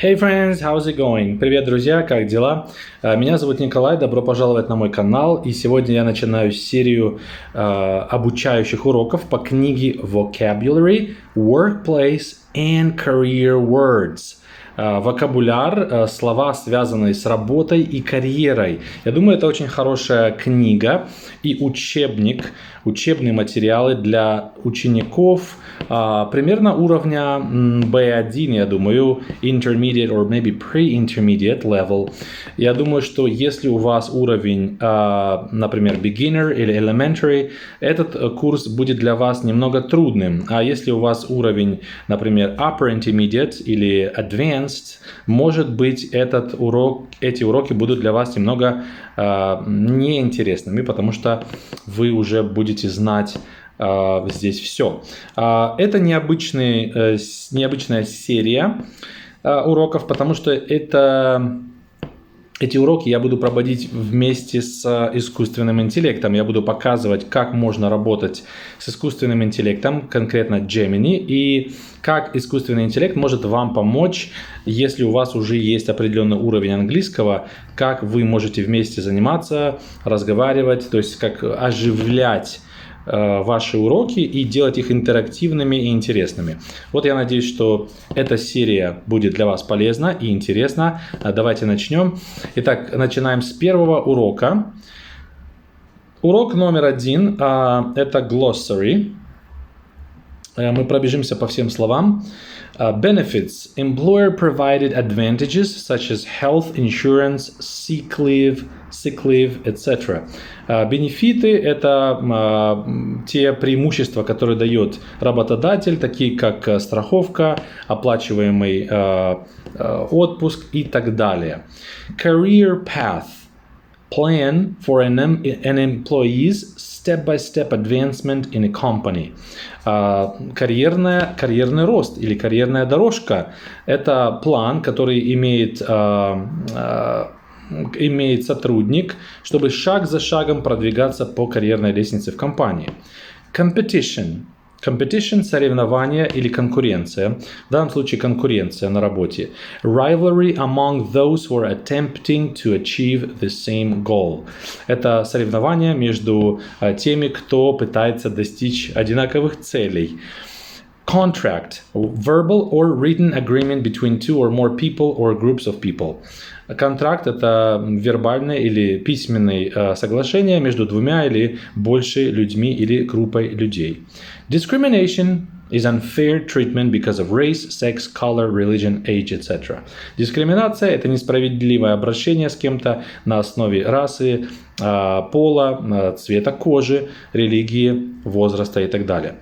Hey friends, how's it going? Привет, друзья, как дела? Меня зовут Николай, добро пожаловать на мой канал. И сегодня я начинаю серию обучающих уроков по книге Vocabulary, Workplace and Career Words. Вокабуляр, слова, связанные с работой и карьерой. Я думаю, это очень хорошая книга и учебник, учебные материалы для учеников примерно уровня B1, я думаю, intermediate or maybe pre-intermediate level. Я думаю, что если у вас уровень, например, beginner или elementary, этот курс будет для вас немного трудным. А если у вас уровень, например, upper intermediate или advanced, может быть, эти уроки будут для вас немного неинтересными, потому что вы уже будете знать здесь все. Это необычная серия уроков, потому что эти уроки я буду проводить вместе с искусственным интеллектом. Я буду показывать, как можно работать с искусственным интеллектом, конкретно Gemini, и как искусственный интеллект может вам помочь, если у вас уже есть определенный уровень английского, как вы можете вместе заниматься, разговаривать, то есть как оживлять ваши уроки и делать их интерактивными и интересными. Вот я надеюсь, что эта серия будет для вас полезна и интересна. Давайте начнем. Итак, начинаем с первого урока. Урок номер 1 это glossary. Мы пробежимся по всем словам. Benefits. Employer-provided advantages such as health insurance, sick leave, etc. Бенефиты – это те преимущества, которые дает работодатель, такие как страховка, оплачиваемый отпуск и так далее. Career path. Plan for an employee's step-by-step advancement in a company. Карьерный рост или карьерная дорожка – это план, который имеет сотрудник, чтобы шаг за шагом продвигаться по карьерной лестнице в компании. Competition. Competition – соревнование или конкуренция. В данном случае конкуренция на работе. Rivalry among those who are attempting to achieve the same goal. Это соревнование между теми, кто пытается достичь одинаковых целей. Contract – verbal or written agreement between two or more people or groups of people. Контракт – это вербальное или письменное соглашение между двумя или больше людьми или группой людей. Discrimination is unfair treatment because of race, sex, color, religion, age, etc. Дискриминация – это несправедливое обращение с кем-то на основе расы, пола, цвета кожи, религии, возраста и так далее.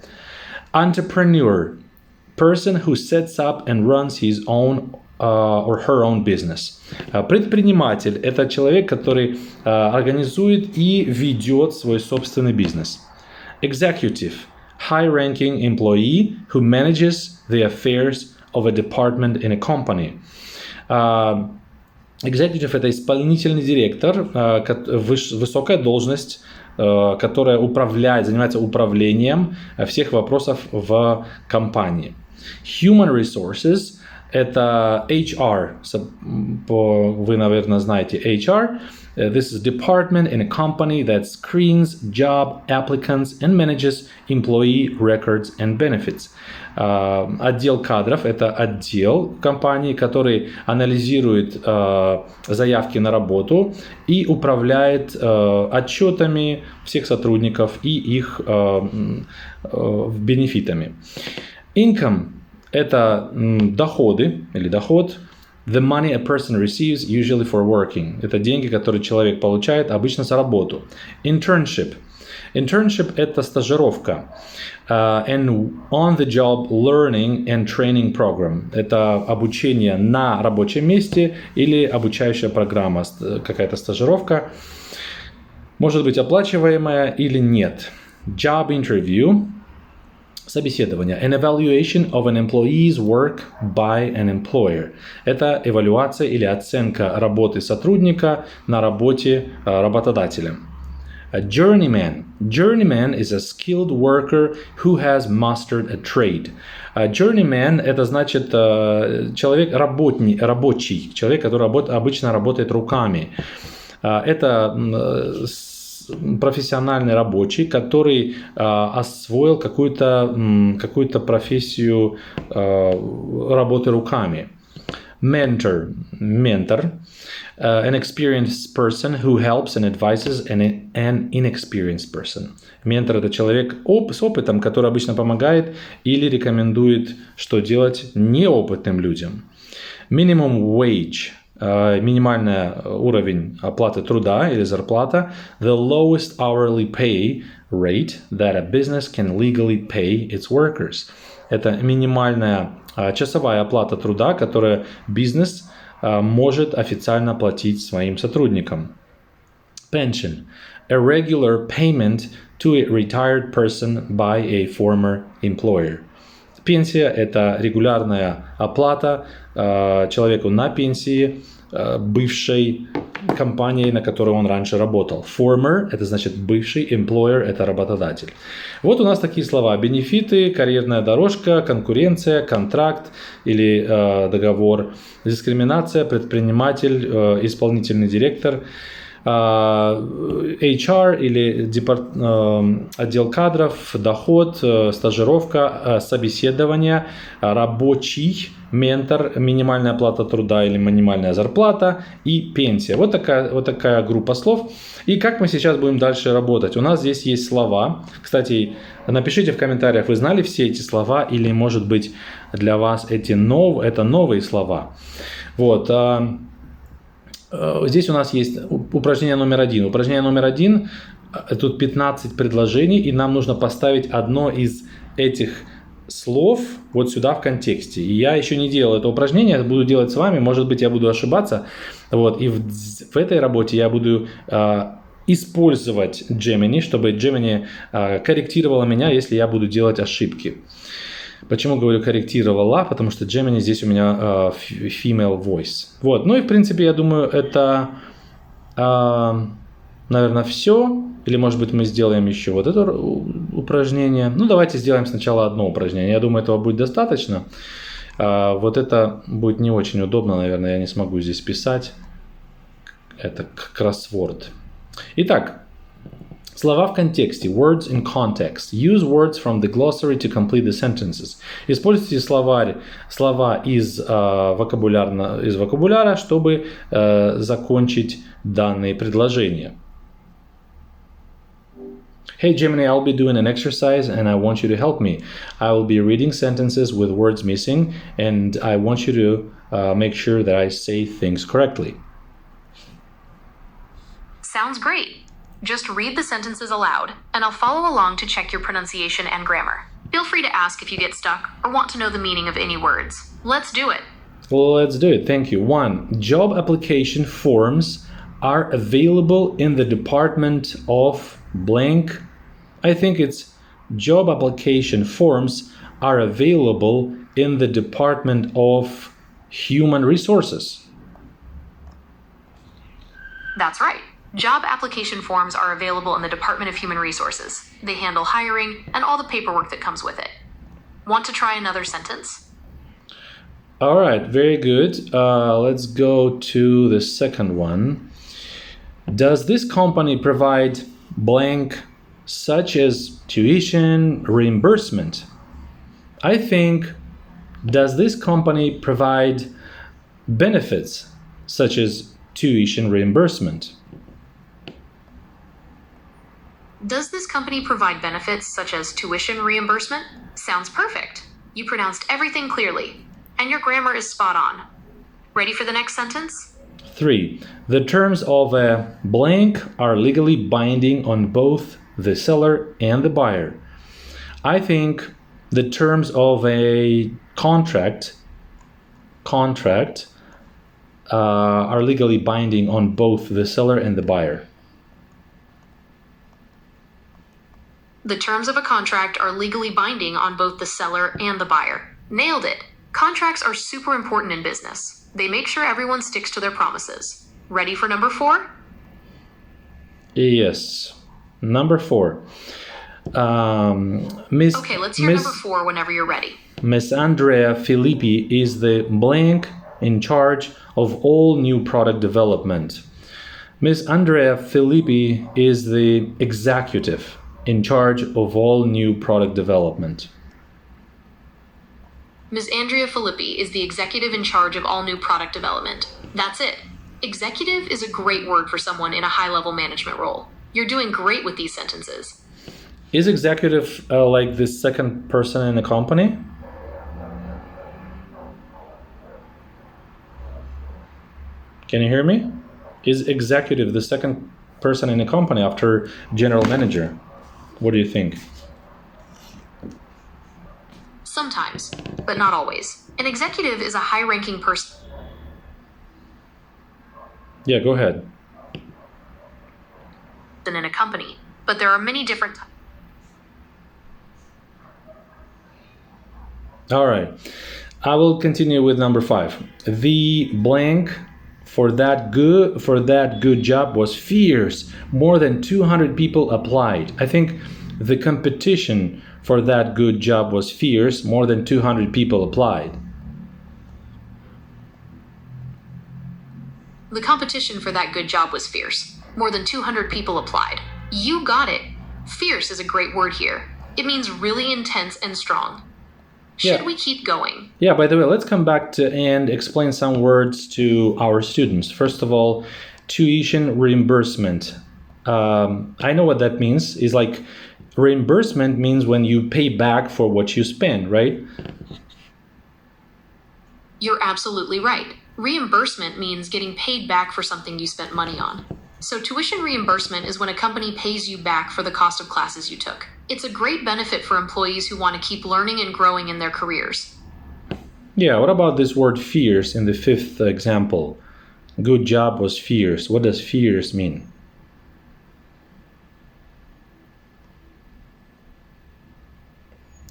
Entrepreneur – person who sets up and runs his own or her own business. Предприниматель – это человек, который организует и ведет свой собственный бизнес. Executive – high-ranking employee who manages the affairs of a department in a company. Executive – это исполнительный директор, высокая должность, которая занимается управлением всех вопросов в компании. Human resources – это HR, вы, наверное, знаете HR. This is a department in a company that screens job applicants and manages employee records and benefits. Отдел кадров – это отдел компании, который анализирует заявки на работу и управляет отчетами всех сотрудников и их бенефитами. Income – это доходы или доход. The money a person receives usually for working. Это деньги, которые человек получает обычно за работу. Internship. Internship – это стажировка. And on-the-job learning and training program. Это обучение на рабочем месте или обучающая программа, какая-то стажировка. Может быть оплачиваемая или нет. Job interview. Собеседование. An evaluation of an employee's work by an employer. Это эвалюация или оценка работы сотрудника на работе работодателем. A journeyman. Journeyman is a skilled worker who has mastered a trade. Journeyman – это значит человек рабочий, человек, который обычно работает руками. Это профессиональный рабочий, который освоил какую-то профессию работы руками. Mentor. An experienced person who helps and advises an inexperienced person. Ментор – это человек с опытом, который обычно помогает или рекомендует, что делать неопытным людям. Minimum wage. Минимальный уровень оплаты труда или зарплата. The lowest hourly pay rate that a business can legally pay its workers. Это минимальная часовая оплата труда, которую бизнес может официально платить своим сотрудникам. Pension. A regular payment to a retired person by a former employer. Пенсия – это регулярная оплата человеку на пенсии бывшей компании, на которой он раньше работал. Former – это значит бывший, employer – это работодатель. Вот у нас такие слова: бенефиты, карьерная дорожка, конкуренция, контракт или договор, дискриминация, предприниматель, исполнительный директор, HR или отдел кадров, доход, стажировка, собеседование, рабочий, ментор, минимальная оплата труда или минимальная зарплата и пенсия. Вот такая группа слов. И как мы сейчас будем дальше работать? У нас здесь есть слова. Кстати, напишите в комментариях, вы знали все эти слова или, может быть, для вас это новые слова. Вот. Здесь у нас есть упражнение номер 1. Упражнение номер 1, тут 15 предложений, и нам нужно поставить одно из этих слов вот сюда в контексте. И я еще не делал это упражнение, буду делать с вами, может быть, я буду ошибаться. Вот. И в этой работе я буду использовать Gemini, чтобы Gemini корректировала меня, если я буду делать ошибки. Почему говорю корректировала? Потому что Gemini здесь у меня female voice. Вот. Ну и в принципе, я думаю, это, наверное, все. Или может быть мы сделаем еще вот это упражнение. Ну давайте сделаем сначала одно упражнение. Я думаю, этого будет достаточно. Вот это будет не очень удобно, наверное, я не смогу здесь писать. Это кроссворд. Итак. Слова в контексте. Words in context. Use words from the glossary to complete the sentences. Используйте слова из вокабуляра, чтобы закончить данные предложения. Hey Gemini, I'll be doing an exercise and I want you to help me. I will be reading sentences with words missing and I want you to make sure that I say things correctly. Sounds great. Just read the sentences aloud, and I'll follow along to check your pronunciation and grammar. Feel free to ask if you get stuck or want to know the meaning of any words. Let's do it. Let's do it. Thank you. 1. Job application forms are available in the department of blank. I think it's job application forms are available in the department of human resources. That's right. Job application forms are available in the Department of Human Resources. They handle hiring and all the paperwork that comes with it. Want to try another sentence? All right, very good. Let's go to the second one. Does this company provide blank such as tuition reimbursement? I think, does this company provide benefits such as tuition reimbursement? Does this company provide benefits such as tuition reimbursement? Sounds perfect. You pronounced everything clearly, and your grammar is spot on. Ready for the next sentence? 3. The terms of a blank are legally binding on both the seller and the buyer. I think the terms of a contract are legally binding on both the seller and the buyer. The terms of a contract are legally binding on both the seller and the buyer. Nailed it. Contracts are super important in business. They make sure everyone sticks to their promises. Ready for number 4? Yes. Number 4. Miss Okay, let's hear Miss, number 4 whenever you're ready. Miss Andrea Filippi is the blank in charge of all new product development. Miss Andrea Filippi is the executive in charge of all new product development. Ms. Andrea Filippi is the executive in charge of all new product development. That's it. Executive is a great word for someone in a high-level management role. You're doing great with these sentences. Is executive like the second person in the company? Can you hear me? Is executive the second person in the company after general manager? What do you think? Sometimes, but not always. An executive is a high-ranking person Yeah, go ahead. in a company, but there are many different types. All right. I will continue with number 5. The blank for that good job was fierce. More than 200 people applied. I think the competition for that good job was fierce. More than 200 people applied. The competition for that good job was fierce. More than 200 people applied. You got it. Fierce is a great word here. It means really intense and strong. Should Yeah. we keep going? Yeah, by the way, let's come back to and explain some words to our students. First of all, tuition reimbursement. I know what that means. Is like reimbursement means when you pay back for what you spend, right? You're absolutely right. Reimbursement means getting paid back for something you spent money on. So tuition reimbursement is when a company pays you back for the cost of classes you took. It's a great benefit for employees who want to keep learning and growing in their careers. Yeah, what about this word fierce in the 5th example? Good job was fierce. What does fierce mean?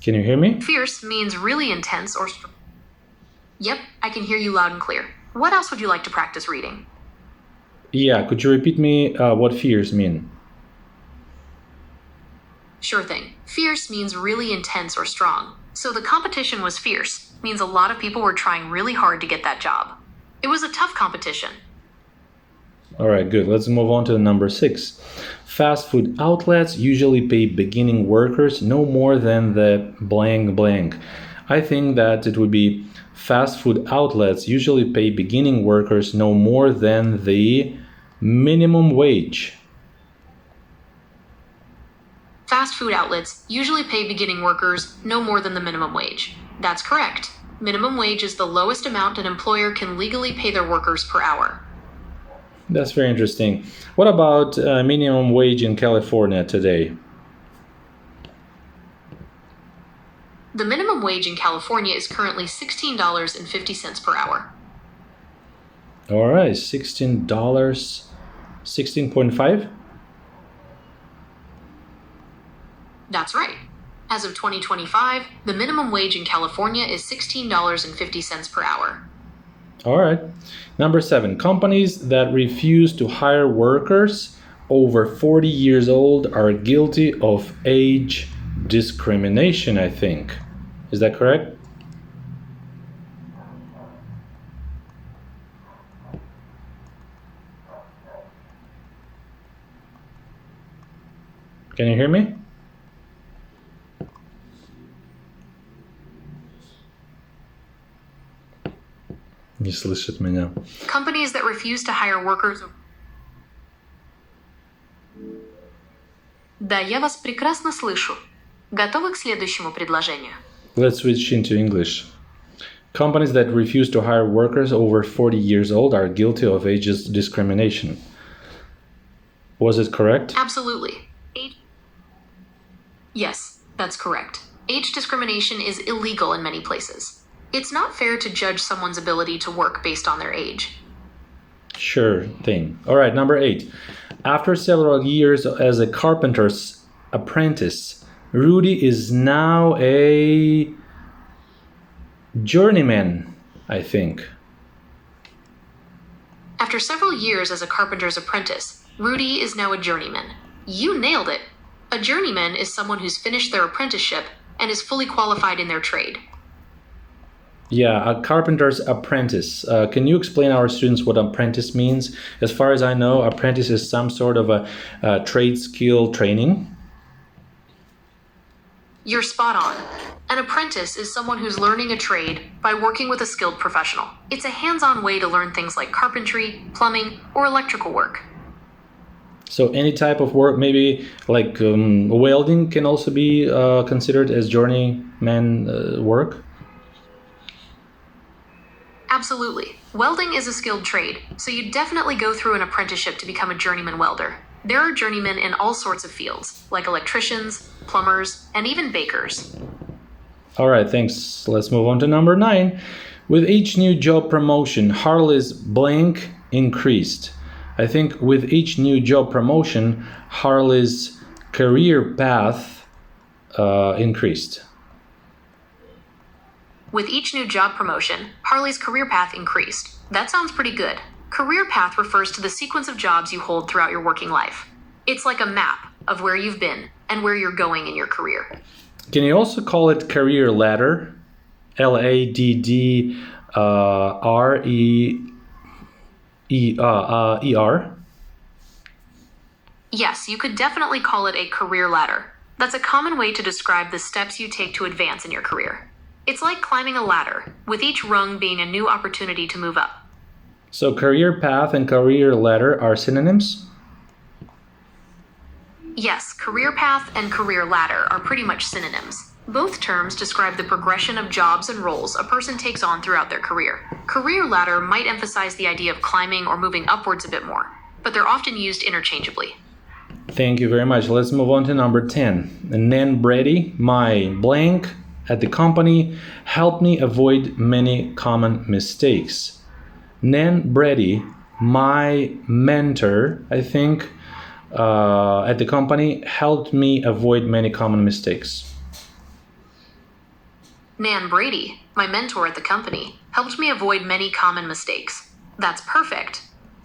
Can you hear me? Fierce means really intense or Yep, I can hear you loud and clear. What else would you like to practice reading? Yeah, could you repeat me what fierce mean? Sure thing. Fierce means really intense or strong. So the competition was fierce, means a lot of people were trying really hard to get that job. It was a tough competition. All right, good. Let's move on to number 6. Fast food outlets usually pay beginning workers no more than the blank blank. I think that it would be fast food outlets usually pay beginning workers no more than the minimum wage. Fast food outlets usually pay beginning workers no more than the minimum wage. That's correct. Minimum wage is the lowest amount an employer can legally pay their workers per hour. That's very interesting. What about minimum wage in California today? The minimum wage in California is currently $16.50 per hour. All right, $16, 16.5? That's right. As of 2025, the minimum wage in California is $16.50 per hour. All right. Number 7, companies that refuse to hire workers over 40 years old are guilty of age discrimination, I think. Is that correct? Can you hear me? Не слышит меня. Companies that refuse to hire workers... Да, я вас прекрасно слышу. Готовы к следующему предложению? Let's switch into English. Companies that refuse to hire workers over 40 years old are guilty of age discrimination. Was it correct? Absolutely. Yes, that's correct. Age discrimination is illegal in many places. It's not fair to judge someone's ability to work based on their age. Sure thing. All right, number 8. After several years as a carpenter's apprentice, Rudy is now a journeyman, I think. After several years as a carpenter's apprentice, Rudy is now a journeyman. You nailed it. A journeyman is someone who's finished their apprenticeship and is fully qualified in their trade. Yeah, a carpenter's apprentice. Can you explain our students what apprentice means? As far as I know, apprentice is some sort of a trade skill training. You're spot on. An apprentice is someone who's learning a trade by working with a skilled professional. It's a hands-on way to learn things like carpentry, plumbing, or electrical work. So any type of work, maybe like welding can also be considered as journeyman work? Absolutely. Welding is a skilled trade, so you definitely go through an apprenticeship to become a journeyman welder. There are journeymen in all sorts of fields, like electricians, plumbers, and even bakers. All right, thanks. Let's move on to number 9. With each new job promotion, Harley's blank increased. I think with each new job promotion, Harley's career path increased. With each new job promotion, Harley's career path increased. That sounds pretty good. Career path refers to the sequence of jobs you hold throughout your working life. It's like a map of where you've been and where you're going in your career. Can you also call it career ladder? LADDRER? Yes, you could definitely call it a career ladder. That's a common way to describe the steps you take to advance in your career. It's like climbing a ladder, with each rung being a new opportunity to move up. So career path and career ladder are synonyms? Yes, career path and career ladder are pretty much synonyms. Both terms describe the progression of jobs and roles a person takes on throughout their career. Career ladder might emphasize the idea of climbing or moving upwards a bit more, but they're often used interchangeably. Thank you very much. Let's move on to number 10. Nan Brady, my blank at the company, helped me avoid many common mistakes. Nan Brady, my mentor, I think, at the company, helped me avoid many common mistakes. Nan Brady, my mentor at the company, helped me avoid many common mistakes. That's perfect.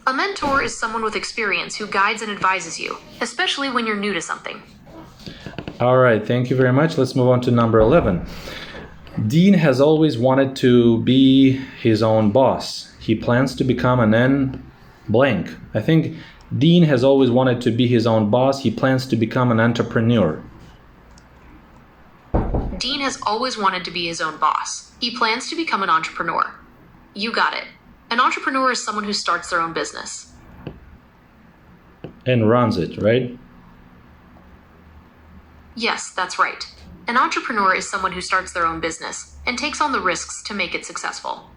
A mentor is someone with experience who guides and advises you, especially when you're new to something. All right, thank you very much. Let's move on to number 11. Dean has always wanted to be his own boss. He plans to become an N blank. I think Dean has always wanted to be his own boss. He plans to become an entrepreneur. Dean has always wanted to be his own boss. He plans to become an entrepreneur. You got it. An entrepreneur is someone who starts their own business. And runs it, right? Yes, that's right. An entrepreneur is someone who starts their own business and takes on the risks to make it successful.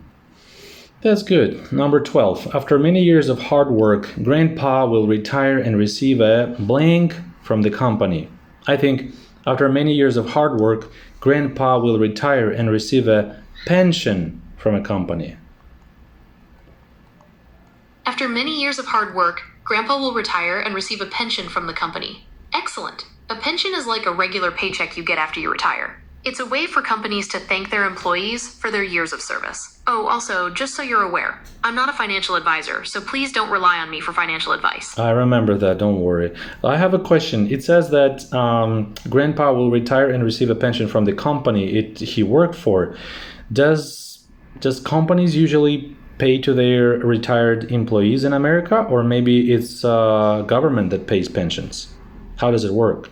That's good. Number 12. After many years of hard work, Grandpa will retire and receive a blank from the company. I think after many years of hard work, Grandpa will retire and receive a pension from a company. After many years of hard work, Grandpa will retire and receive a pension from the company. Excellent. A pension is like a regular paycheck you get after you retire. It's a way for companies to thank their employees for their years of service. Oh, also, just so you're aware, I'm not a financial advisor, so please don't rely on me for financial advice. I remember that, don't worry. I have a question. It says that Grandpa will retire and receive a pension from the company he worked for. Does companies usually pay to their retired employees in America, or maybe it's government that pays pensions? How does it work?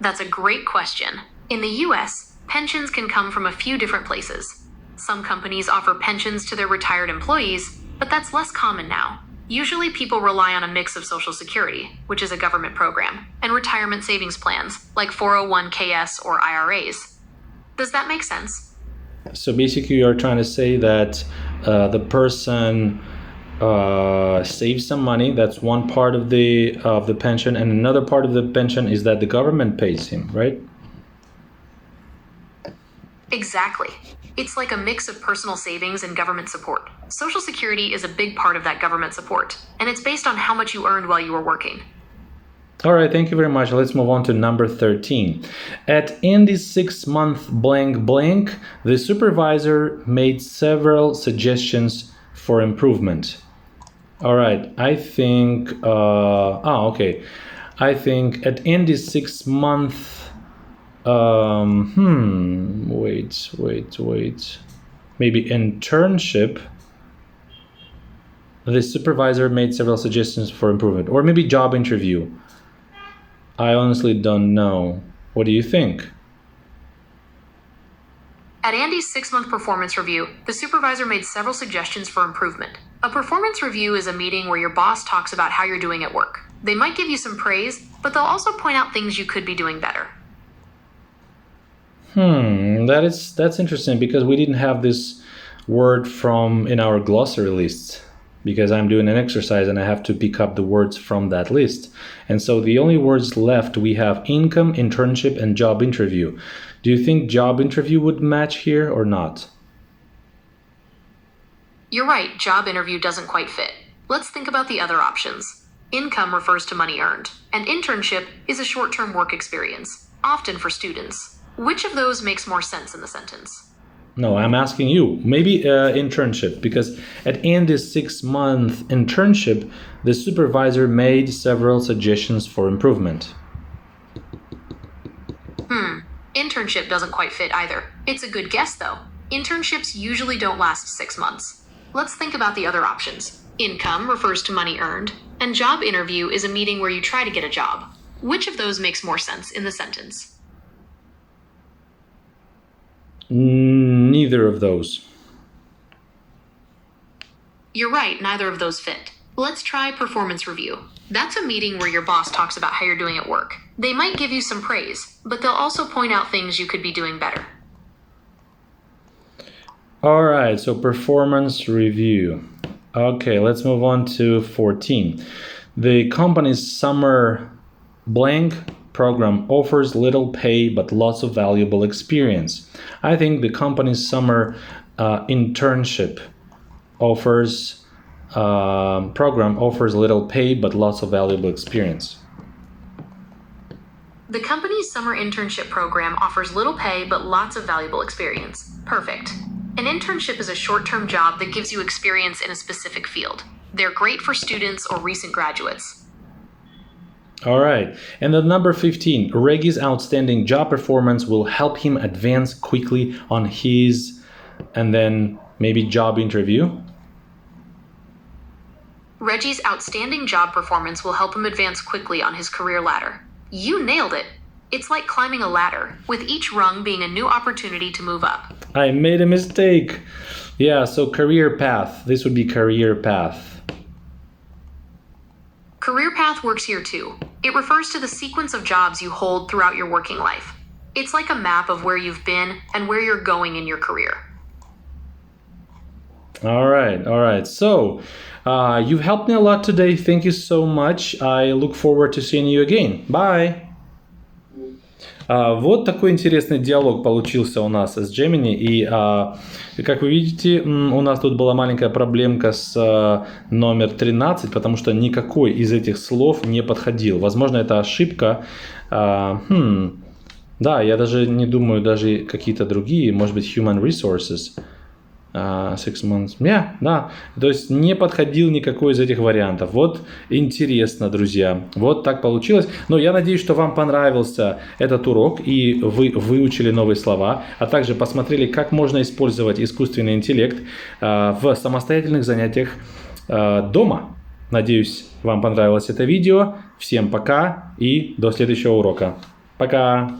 That's a great question. In the US, pensions can come from a few different places. Some companies offer pensions to their retired employees, but that's less common now. Usually people rely on a mix of Social Security, which is a government program, and retirement savings plans, like 401ks or IRAs. Does that make sense? So basically you're trying to say that the person saves some money. That's one part of the pension, and another part of the pension is that the government pays him, right? Exactly. It's like a mix of personal savings and government support. Social Security is a big part of that government support, and it's based on how much you earned while you were working. All right, thank you very much. Let's move on to number 13. At Andy's 6-month blank, the supervisor made several suggestions for improvement. All right. I think. Okay. I think at end is 6 month. Wait. Maybe internship. The supervisor made several suggestions for improvement, or maybe job interview. I honestly don't know. What do you think? At Andy's 6-month performance review, the supervisor made several suggestions for improvement. A performance review is a meeting where your boss talks about how you're doing at work. They might give you some praise, but they'll also point out things you could be doing better. That's interesting because we didn't have this word in our glossary lists, because I'm doing an exercise and I have to pick up the words from that list. And so the only words left, we have income, internship, and job interview. Do you think job interview would match here or not? You're right, job interview doesn't quite fit. Let's think about the other options. Income refers to money earned, and internship is a short-term work experience, often for students. Which of those makes more sense in the sentence? No, I'm asking you. Maybe internship, because at end is 6-month internship, the supervisor made several suggestions for improvement. Internship doesn't quite fit either. It's a good guess, though. Internships usually don't last 6 months. Let's think about the other options. Income refers to money earned, and job interview is a meeting where you try to get a job. Which of those makes more sense in the sentence? Neither of those. You're right, neither of those fit. Let's try performance review. That's a meeting where your boss talks about how you're doing at work. They might give you some praise, but they'll also point out things you could be doing better. All right, so performance review. Okay, let's move on to 14. The company's summer blank program offers little pay but lots of valuable experience. I think the company's summer internship program offers little pay but lots of valuable experience. The company's summer internship program offers little pay but lots of valuable experience. Perfect. An internship is a short-term job that gives you experience in a specific field. They're great for students or recent graduates. All right, and then number 15, Reggie's outstanding job performance will help him advance quickly on his, and then maybe job interview. Reggie's outstanding job performance will help him advance quickly on his career ladder. You nailed it. It's like climbing a ladder, with each rung being a new opportunity to move up. I made a mistake. Yeah, so career path. This would be career path. Career path works here too. It refers to the sequence of jobs you hold throughout your working life. It's like a map of where you've been and where you're going in your career. All right. So, you've helped me a lot today. Thank you so much. I look forward to seeing you again. Bye. Вот такой интересный диалог получился у нас с Gemini. И, как вы видите, у нас тут была маленькая проблемка с номер 13, потому что никакой из этих слов не подходил. Возможно, это ошибка. Да, я даже не думаю, даже какие-то другие, может быть, human resources. 6 months. Да. То есть не подходил никакой из этих вариантов. Вот интересно, друзья. Вот так получилось. Но я надеюсь, что вам понравился этот урок и вы выучили новые слова, а также посмотрели, как можно использовать искусственный интеллект в самостоятельных занятиях дома. Надеюсь, вам понравилось это видео. Всем пока и до следующего урока. Пока!